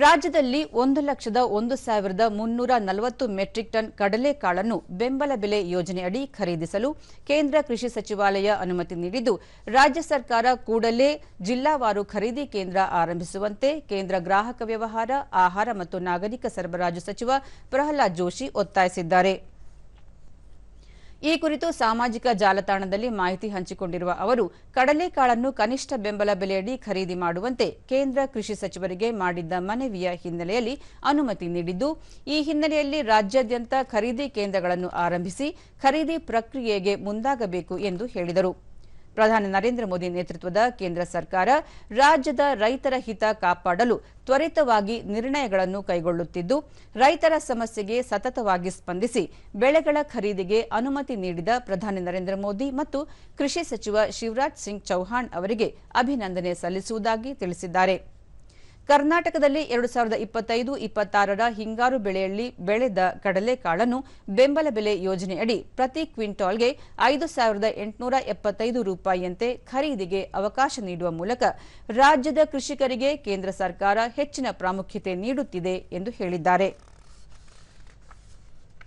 ರಾಜ್ಯದಲ್ಲಿ 1,01,340 metric ton ಕಡಲೆಕಾಳನ್ನು ಬೆಂಬಲ ಬೆಲೆ ಯೋಜನೆಯಡಿ ಖರೀದಿಸಲು ಕೇಂದ್ರ ಕೃಷಿ ಸಚಿವಾಲಯ ಅನುಮತಿ ನೀಡಿದ್ದು, ರಾಜ್ಯ ಸರ್ಕಾರ ಕೂಡಲೇ ಜಿಲ್ಲಾವಾರು ಖರೀದಿ ಕೇಂದ್ರ ಆರಂಭಿಸುವಂತೆ ಕೇಂದ್ರ ಗ್ರಾಹಕ ವ್ಯವಹಾರ, ಆಹಾರ ಮತ್ತು ನಾಗರಿಕ ಸರಬರಾಜು ಸಚಿವ ಪ್ರಹ್ಲಾದ್ ಜೋಶಿ ಒತ್ತಾಯಿಸಿದ್ದಾರೆ. ಈ ಕುರಿತು ಸಾಮಾಜಿಕ ಜಾಲತಾಣದಲ್ಲಿ ಮಾಹಿತಿ ಹಂಚಿಕೊಂಡಿರುವ ಅವರು, ಕಡಲೆಕಾಳನ್ನು ಕನಿಷ್ಠ ಬೆಂಬಲ ಬೆಲೆಯಡಿ ಖರೀದಿ ಮಾಡುವಂತೆ ಕೇಂದ್ರ ಕೃಷಿ ಸಚಿವರಿಗೆ ಮಾಡಿದ್ದ ಮನವಿಯ ಹಿನ್ನೆಲೆಯಲ್ಲಿ ಅನುಮತಿ ನೀಡಿದ್ದು, ಈ ಹಿನ್ನೆಲೆಯಲ್ಲಿ ರಾಜ್ಯಾದ್ಯಂತ ಖರೀದಿ ಕೇಂದ್ರಗಳನ್ನು ಆರಂಭಿಸಿ ಖರೀದಿ ಪ್ರಕ್ರಿಯೆಗೆ ಮುಂದಾಗಬೇಕು ಎಂದು ಹೇಳಿದರು. ಪ್ರಧಾನಿ ನರೇಂದ್ರ ಮೋದಿ ನೇತೃತ್ವದ ಕೇಂದ್ರ ಸರ್ಕಾರ ರಾಜ್ಯದ ರೈತರ ಹಿತ ಕಾಪಾಡಲು ತ್ವರಿತವಾಗಿ ನಿರ್ಣಯಗಳನ್ನು ಕೈಗೊಳ್ಳುತ್ತಿದ್ದು, ರೈತರ ಸಮಸ್ಯೆಗೆ ಸತತವಾಗಿ ಸ್ಪಂದಿಸಿ ಬೆಳೆಗಳ ಖರೀದಿಗೆ ಅನುಮತಿ ನೀಡಿದ ಪ್ರಧಾನಿ ನರೇಂದ್ರ ಮೋದಿ ಮತ್ತು ಕೃಷಿ ಸಚಿವ ಶಿವರಾಜ್ ಸಿಂಗ್ ಚೌಹಾಣ್ ಅವರಿಗೆ ಅಭಿನಂದನೆ ಸಲ್ಲಿಸುವುದಾಗಿ ತಿಳಿಸಿದ್ದಾರೆ. ಕರ್ನಾಟಕದಲ್ಲಿ 2025-26ರ ಹಿಂಗಾರು ಬೆಳೆಯಲ್ಲಿ ಬೆಳೆದ ಕಡಲೆಕಾಳನ್ನು ಬೆಂಬಲ ಬೆಲೆ ಯೋಜನೆಯಡಿ ಪ್ರತಿ ಕ್ವಿಂಟಾಲ್ಗೆ ₹5,875ಯಂತೆ ಖರೀದಿಗೆ ಅವಕಾಶ ನೀಡುವ ಮೂಲಕ ರಾಜ್ಯದ ಕೃಷಿಕರಿಗೆ ಕೇಂದ್ರ ಸರ್ಕಾರ ಹೆಚ್ಚಿನ ಪ್ರಾಮುಖ್ಯತೆ ನೀಡುತ್ತಿದೆ ಎಂದು ಹೇಳಿದ್ದಾರೆ.